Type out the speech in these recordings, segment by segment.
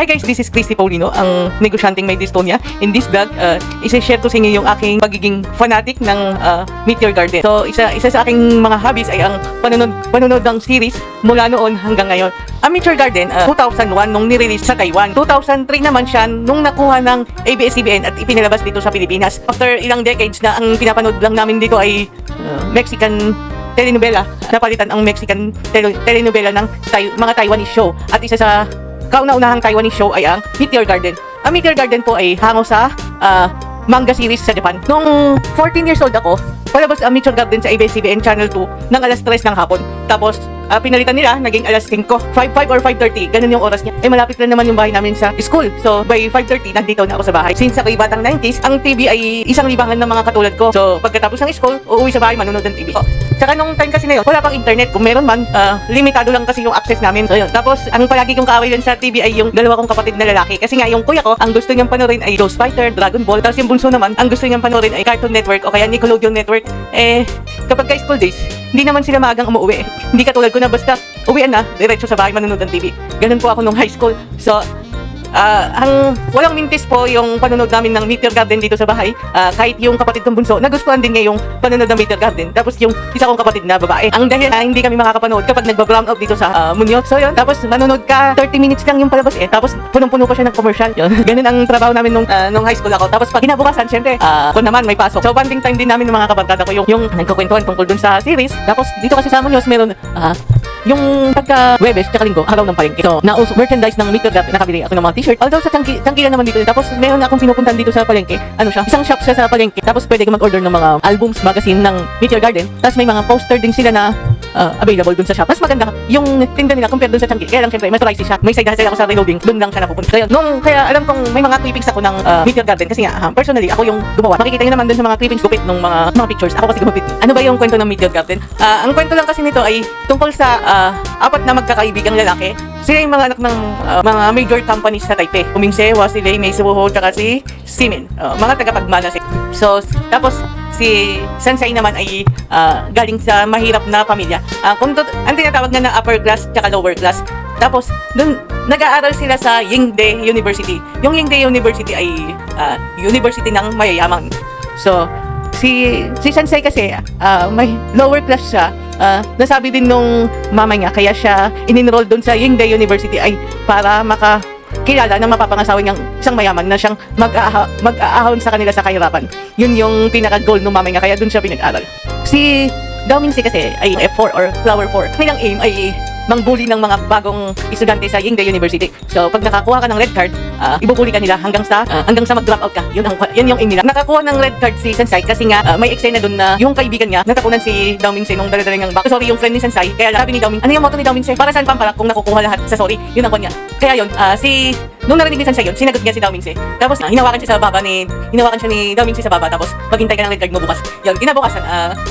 Hi guys, this is Christy Paulino, ang negosyanteng may dystonia. In this vlog, isa-share ko sa inyo yung aking pagiging fanatic ng Meteor Garden. So, isa sa aking mga hobbies ay ang panunod ng series mula noon hanggang ngayon. Ang Meteor Garden, 2001 nung nirelease sa Taiwan. 2003 naman siya nung nakuha ng ABS-CBN at ipinalabas dito sa Pilipinas. After ilang decades na ang pinapanood lang namin dito ay Mexican telenovela. Napalitan ang Mexican telenovela ng mga Taiwanese show. At isa sa kauna-unahang Taiwanese show ay ang Meteor Garden. Ang Meteor Garden po ay hango sa manga series sa Japan. Nung 14 years old ako, palabas ang Meteor Garden sa ABS-CBN Channel 2 ng alas 3 ng hapon. Tapos, pinalitan nila, naging alas 5, 5 or 5:30, ganun yung oras niya. Malapit lang naman yung bahay namin sa school. So, by 5:30, nandito na ako sa bahay. Since ako'y batang 90s, ang TV ay isang libangan ng mga katulad ko. So, pagkatapos ng school, uuwi sa bahay, manonood ng TV. Tsaka nung time kasi na yun, wala pang internet. Kung meron man, limitado lang kasi yung access namin. So, yun. Tapos, ang palagi kong kaaway dun sa TV ay yung dalawa kong kapatid na lalaki. Kasi nga, yung kuya ko, ang gusto niyang panoorin ay Ghost Fighter, Dragon Ball. Tapos yung bunso naman, ang gusto niyang panoorin ay Cartoon Network o kaya Nickelodeon Network. Kapag ka-school days, hindi naman sila maagang umuwi. Hindi katulad ko na basta uwian na, diretso sa bahay manonood ng TV. Ganun po ako nung high school. So, ang walang mintis po yung panonood namin ng Meteor Garden dito sa bahay. Kahit yung kapatid kong bunso, nagustuhan din niya yung panonood ng Meteor Garden. Tapos yung isa kong kapatid na babae. Ang dahil hindi kami makakapanood kapag nagba-brown out dito sa Muñoz. So yun, tapos manonood ka 30 minutes lang yung palabas tapos punong-puno pa siya ng commercial. Yun. Ganun ang trabaho namin nung high school ako. Tapos pag kinabukasan, syempre, ako naman may pasok. So banding time din namin ng mga kabarkada ko yung nagkukwentuhan tungkol dun sa series. Tapos dito kasi sa Muñoz meron yung pagka Webes tsaka Linggo, araw ng palengke. So, merchandise ng Meteor Garden, nakabili ako ng mga t-shirt. Although sa tangkilan naman dito. Tapos, meron akong pinupuntahan dito sa palengke. Ano siya? Isang shop siya sa palengke. Tapos, pwede ka mag-order ng mga albums, magazine ng Meteor Garden. Tapos, may mga poster din sila na available dun sa shop. Mas maganda yung tinda nila compared dun sa tangki. Kaya lang, syempre, mas pricey siya. May side hustle ako sa reloading. Dun lang siya napupunta. Kaya alam kong may mga clippings ako ng Meteor Garden. Kasi nga, personally, ako yung gumawa. Makikita nyo naman dun sa mga clippings gupit ng mga pictures. Ako kasi gumupit. Ano ba yung kwento ng Meteor Garden? Ang kwento lang kasi nito ay tungkol sa apat na magkakaibigang lalaki. Sila yung mga anak ng mga major companies sa Taipei. Umingse, Wasilei, Meisuho, tsaka si Simin. Mga tagapagmana sila. So, tapos si Sansai naman ay galing sa mahirap na pamilya. Ang tinatawag na upper class tsaka lower class. Tapos, dun nag-aaral sila sa Yingde University. Yung Yingde University ay university ng mayayaman. So, si Sansai kasi may lower class siya. Nasabi din nung mama niya kaya siya in-enroll doon sa Yingde University ay para makakilala ng mapapangasawa niyang isang mayaman na siyang mag-aahon sa kanila sa kahirapan. Yun yung pinaka-goal ng mama niya kaya doon siya pinag-aral. Si Dao Mingse kasi ay F4 or Flower 4. Kanilang aim ay mangbuli ng mga bagong estudyante sa Yingde University. So, pag nakakuha ka ng red card, ibubuli ka nila hanggang sa mag-drop out ka. Yun yung aim nila. Nakakuha ng red card si Sansai kasi nga may eksena doon na yung kaibigan niya natakunan si Dao Mingse nung dala-dala niyang back. Sorry, yung friend ni Sansai. Kaya sabi ni Dao Mingse, ano yung motto ni Dao Mingse? Para saan pamparak kung nakukuha lahat sa sorry? Yun ang kanya. Kaya yun, nung narinig ni Sansai yun, sinagot niya si Dao Mingse. Tapos hinawakan siya ni Dao Mingse sa baba. Tapos maghintay ka ng red card mo bukas. Yun, kinabukasan,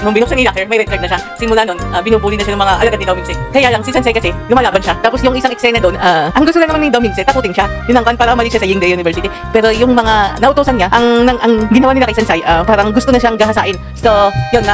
nung binuksan ni locker, may red card na siya. Simula nun, binubuli na siya ng mga alagad ni Dao Mingse. Kaya lang si Sansai kasi lumalaban siya. Tapos yung isang eksena doon, ang gusto lang naman ni Dao Mingse, takutin siya. Yun ang kan para umalis siya sa Yingde University. Pero yung mga nautosan niya, ang ginawa nila kay Sansai, parang gusto na siyang gahasain. So, yun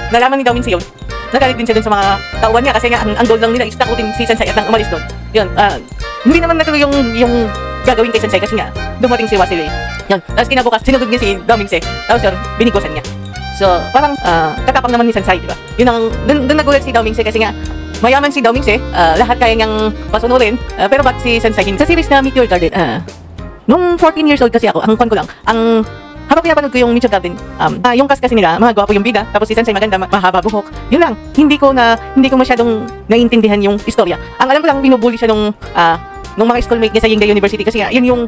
nalaman ni Dao Mingse yun. Nagalit din siya doon sa mga tauhan niya kasi nga ang goal lang nila is takutin si Sansai at nang umalis doon. Yun, hindi naman natuloy yung gagawin kay Sansai kasi nga dumating si Wasilei. Yun, tapos kinabukas, sinugod niya si Dao Mingse. Tapos yun, binigusan niya. So, parang katapang naman ni Sansai, di ba? Yun ang, doon nagulat si Dao Mingse kasi nga mayaman si Dao Mingse, lahat kaya niyang pasunurin, pero ba't si Sansai sa series na Meteor Garden, nung 14 years old kasi ako, habang pinapanood ko yung Meteor Garden, yung cast kasi nila, mga gwapo yung bida, tapos si Sansai maganda, mahaba buhok, yun lang, hindi ko masyadong naiintindihan yung istorya. Ang alam ko lang, binubuli siya nung mga schoolmate niya sa Yingde University kasi nga, yun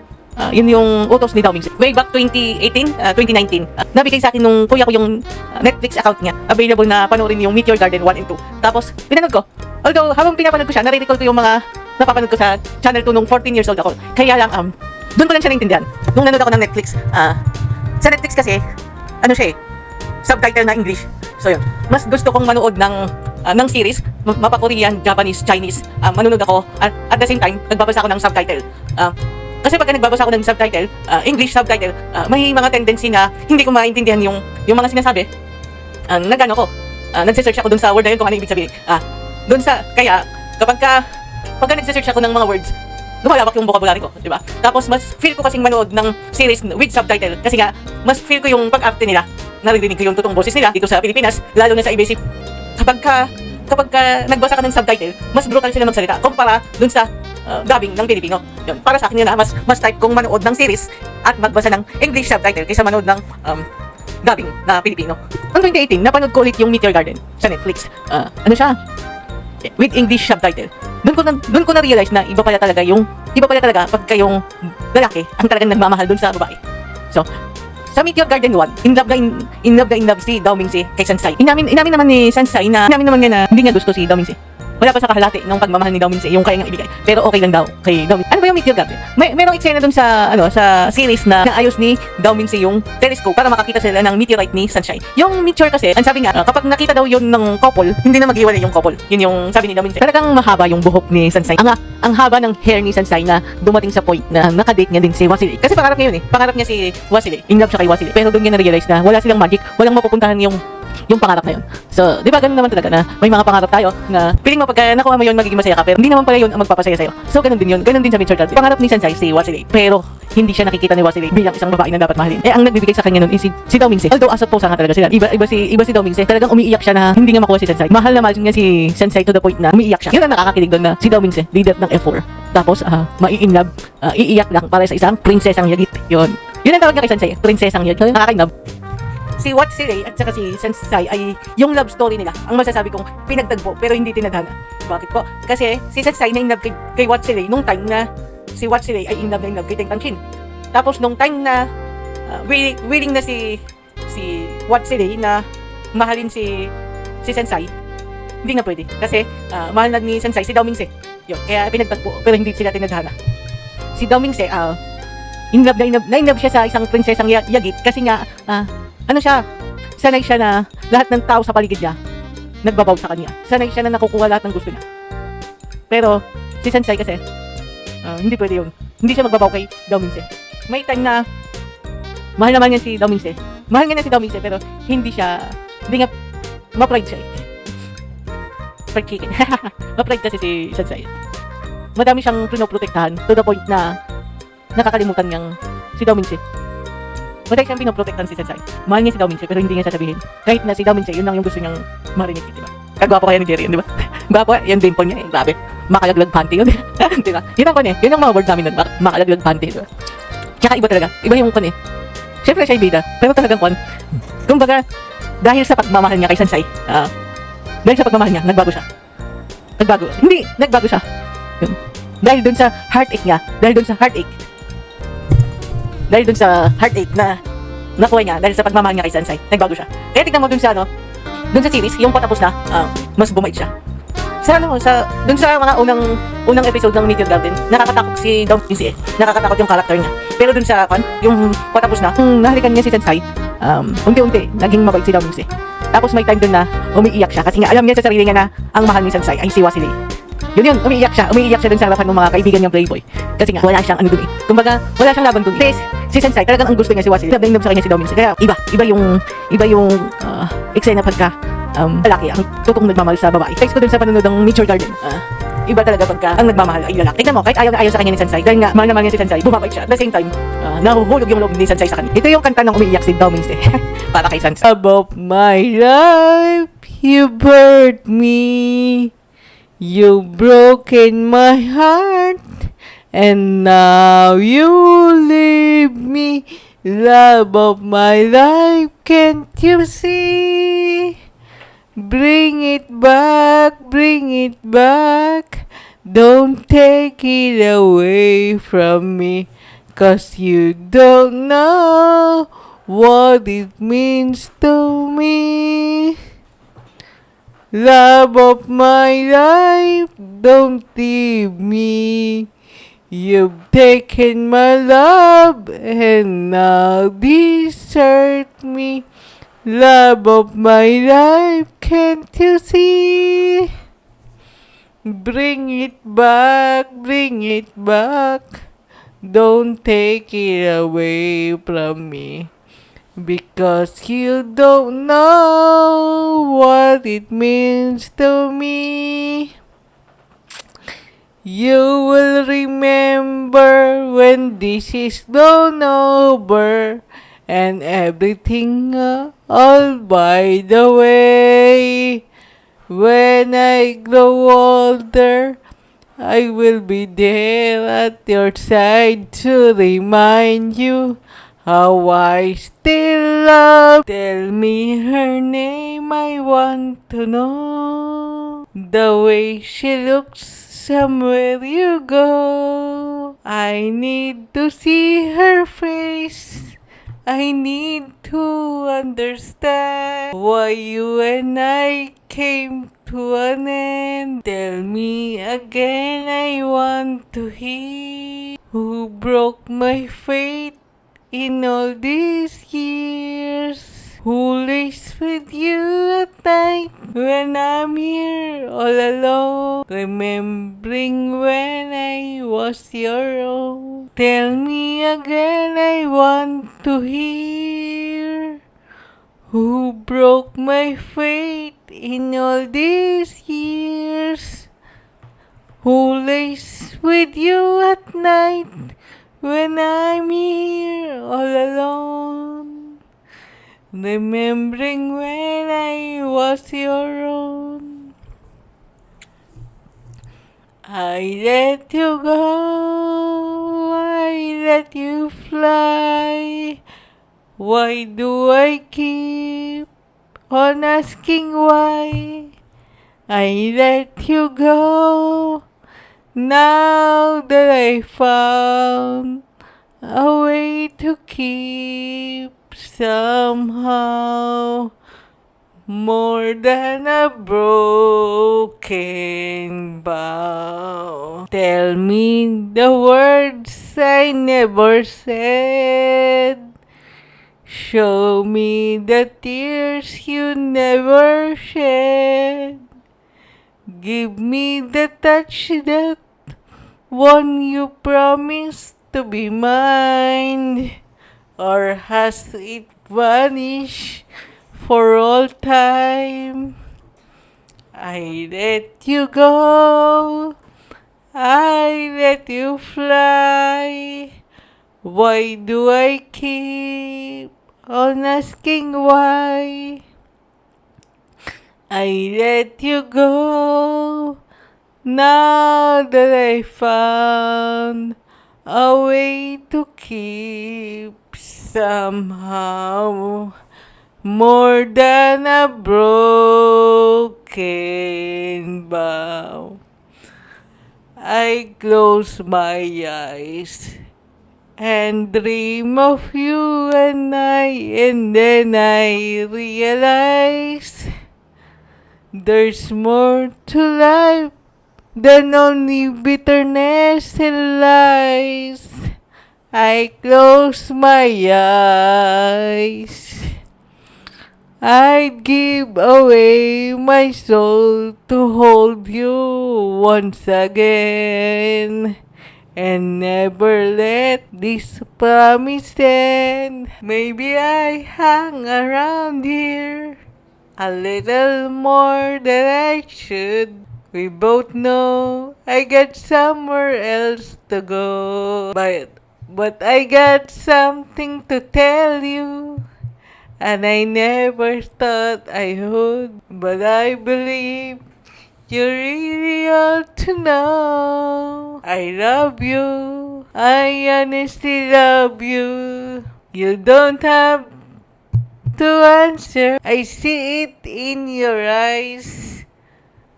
yung utos ni Dao Mingse. Way back 2019, nabigay sa akin nung kuya ko yung Netflix account niya. Available na panoorin yung Meteor Garden 1 and 2. Tapos, pinanood ko. Although, habang pinapanood ko siya, nare-recall ko yung mga napapanood ko sa Channel 2 nung 14 years old ako. Kaya lang, doon ko lang siya naintindihan. Nung nanood ako ng Netflix, sa Netflix kasi, subtitle na English. So yun, mas gusto kong manood ng series, mapa-Korean, Japanese, Chinese. Manonood ako, at the same time, nagbabasa ako ng subtitle. Kasi pagka nagbabasa ako ng subtitle, English subtitle, may mga tendency na hindi ko maintindihan yung mga sinasabi. Nagse-search ako dun sa word na yun kung ano ibig sabihin. Kaya kapag nagse-search ako ng mga words, lumalawak yung vocabulary ko, di ba? Tapos mas feel ko kasing manood ng series with subtitle kasi nga mas feel ko yung pag-arte nila. Naririnig ko yung totoong boses nila dito sa Pilipinas, lalo na sa ABS. Kapag nagbasa ka ng subtitle, mas brutal sila magsalita kumpara dun sa dubbing ng Pilipino. Yun. Para sa akin yun na mas type kong manood ng series at magbasa ng English subtitle kaysa manood ng dubbing na Pilipino. Noong 2018, napanood ko ulit yung Meteor Garden sa Netflix. Ano siya? With English subtitle. Doon ko na-realize na iba pala talaga pagka yung lalaki ang talagang nagmamahal doon sa babae. So, sa Meteor Garden 1, in love si Dao Mingse kay Sansai. Inamin naman ni Sansai na hindi niya gusto si Dao Mingse. Wala pa sa kahalati ng pagmamahal ni Dao Mingse yung kaya niyang ibigay. Pero okay lang daw kay Dao Mingse. Ano ba yung Meteor Garden? Merong eksena dun sa sa series na naayos ni Dao Mingse yung telescope para makakita sila ng meteorite ni Sunshine. Yung meteor kasi, ang sabi nga, kapag nakita daw yun ng couple, hindi na maghiwalay yung couple. Yun yung sabi ni Dao Mingse. Talagang mahaba yung buhok ni Sunshine. Ang haba ng hair ni Sunshine na dumating sa point na nakadate niya din si Wasile. Kasi pangarap niya yun eh. Pangarap niya si Wasile. In love siya kay Wasile. Pero doon niya na-realize na wala silang magic, walang mapupuntahan yung pangarap na yun. So, di ba ganun naman talaga na may mga pangarap tayo na piling mo pagka nakuha mo yun magiging masaya ka pero hindi naman pala yun ang magpapasaya sa'yo. So, ganun din yun. Ganun din sa Meteor Garden. Pangarap ni Sansai si Wasile pero hindi siya nakikita ni Wasile bilang isang babae na dapat mahalin. Ang nagbibigay sa kanya nun is si Dao Mingse. Although asat po nga talaga sila. Iba si Dao Mingse. Talagang umiiyak siya na hindi nga makuha si Sansai. Mahal na mahal niya si Sansai to the point na umiiyak siya. Yun ang nakakakilig doon na si Dao Mingse, leader ng F4. Tapos mai-inlove, iiyak lang para sa isang prinsesang yagit. Yun ang tawag niya kay Sansai, prinsesang yagit. Nakakainlove. Si Watsile at saka si Sansai ay yung love story nila. Ang masasabi kong pinagtagpo pero hindi tinadhana. Bakit po? Kasi si Sansai na in love kay Watsile nung time na si Watsile ay in love kay Teng Tanshin. Tapos nung time na willing na si Watsile na mahalin si Sansai, hindi na pwede. Kasi mahal na ni Sansai si Dao Mingse. Yun, kaya pinagtagpo pero hindi sila tinadhana. Si Dao Mingse, in love siya sa isang prinsesang yagit kasi nga sanay siya na lahat ng tao sa paligid niya nagbabaw sa kanya. Sanay siya na nakukuha lahat ng gusto niya. Pero si Sansai kasi hindi pwede yun. Hindi siya magbabaw kay Dao Mingse. May time na mahal naman niya si Dao Mingse. Mahal nga niya si Dao Mingse pero hindi nga ma-pride siya. Pride chicken. Ma-pride kasi si Sansai. Madami siyang pinoprotektahan to the point na nakakalimutan niyang si Dao Mingse. Madami siyang pinoprotektahan si Sansai. Mahal niya si Dao Mingse pero hindi niya sasabihin. Kahit na si Dao Mingse, yun lang yung gusto niyang marinig, di ba? Kagwapo kaya ni Jerry yun, di ba? Gwapo, yung dimple niya, grabe. Makalaglag panty yun, di ba? Yun ang yun ang mga word namin nun, makalaglag panty, di ba? Tsaka iba talaga, iba yung syempre siya yung bida, pero talagang kumbaga, dahil sa pagmamahal niya kay Sansai, nagbago siya. Nagbago siya. Yun. Dahil dun sa heartache na nakuha niya dahil sa pagmamahal niya kay Sansai, nagbago siya. Kaya tignan mo dun sa series, yung patapos na, mas bumait siya. Dun sa mga unang episode ng Meteor Garden, nakakatakot si Dao Mingse, nakakatakot yung character niya. Pero dun sa yung patapos na, nahalikan niya si Sansai, unti-unti, naging mabait si Dao Mingse. Tapos may time dun na umiiyak siya kasi nga alam niya sa sarili niya na ang mahal ni Sansai ay si Wasile. Yun, umiiyak siya dun sa harapan ng mga kaibigan niyang playboy. Kasi nga, wala siyang dun eh. Kumbaga, wala siyang laban dun eh. Si Sansai, talagang ang gusto niya si Wasile. Love sa kanya si Dao Mingse. Kaya, iba yung eksena pagka lalaki ang totoong nagmamahal sa babae. Guys ko dun sa panonood ng Meteor Garden. Iba talaga pagka ang nagmamahal ay lalaki. Tignan mo, kahit ayaw na ayaw sa kanya ni Sansai, dahil nga, mahal na mahal niya si Sansai, bumabait siya. At the same time, nahuhulog yung loob ni Sansai sa kanya. Ito yung kanta ng umiiyak si Dao Mingse. Para kay Sansai. Above my life, you burned me. You've broken my heart, and now you leave me. Love of my life, can't you see? Bring it back, don't take it away from me, 'cause you don't know what it means to me. Love of my life, don't leave me. You've taken my love and now desert me. Love of my life, can't you see? Bring it back, don't take it away from me. Because you don't know what it means to me. You will remember when this is done over and everything all by the way. When I grow older, I will be there at your side to remind you how I still love. Tell me her name, I want to know. The way she looks somewhere you go. I need to see her face. I need to understand why you and I came to an end. Tell me again, I want to hear. Who broke my faith in all these years? Who lays with you at night when I'm here all alone? Remembering when I was your own. Tell me again, I want to hear. Who broke my faith in all these years? Who lays with you at night when I'm here all alone? Remembering when I was your own. I let you go, I let you fly. Why do I keep on asking why? I let you go, now that I found a way to keep somehow more than a broken bow. Tell me the words I never said. Show me the tears you never shed. Give me the touch that one you promised to be mine. Or has it vanished for all time? I let you go, I let you fly. Why do I keep on asking why? I let you go, now that I found a way to keep somehow more than a broken bow. I close my eyes and dream of you and then I realize there's more to life than only bitterness and lies. I close my eyes. I'd give away my soul to hold you once again and never let this promise end. Maybe I hang around here a little more than I should. We both know I got somewhere else to go. But I got something to tell you. And I never thought I would. But I believe you really ought to know. I love you. I honestly love you. You don't have to answer. I see it in your eyes.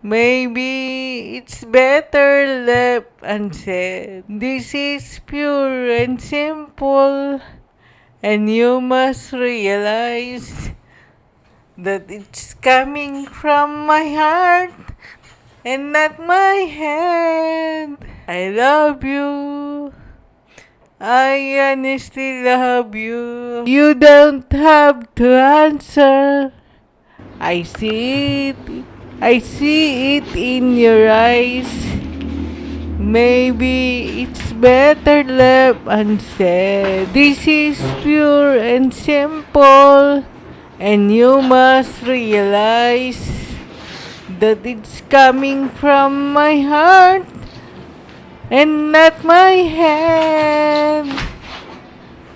Maybe it's better left unsaid. This is pure and simple, and you must realize that it's coming from my heart and not my head. I love you. I honestly love you. You don't have to answer. I see it. I see it in your eyes. Maybe it's better left unsaid. This is pure and simple, and you must realize that it's coming from my heart and not my hand.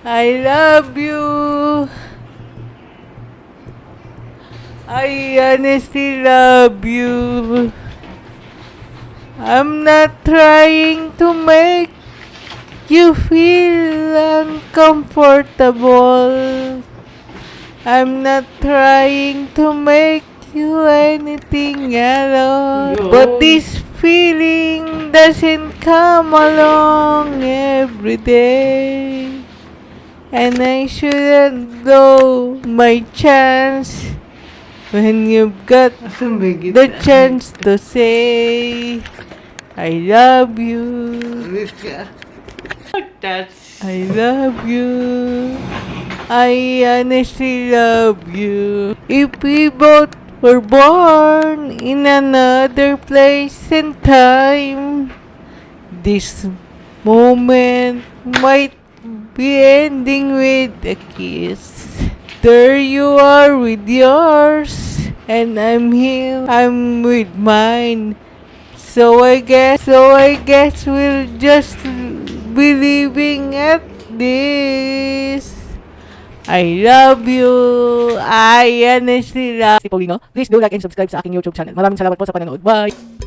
I love you. I honestly love you. I'm not trying to make you feel uncomfortable. I'm not trying to make you anything at all. But this feeling doesn't come along every day. And I shouldn't blow my chance when you've got the chance to say I love you. I love you. I honestly love you. If we both were born in another place and time, this moment might be ending with a kiss. There you are with yours, and I'm here. I'm with mine. So I guess we'll just be leaving at this. I love you. I honestly love Si Paulino. Please do like and subscribe sa aking YouTube channel. Maraming salamat po sa panonood. Bye!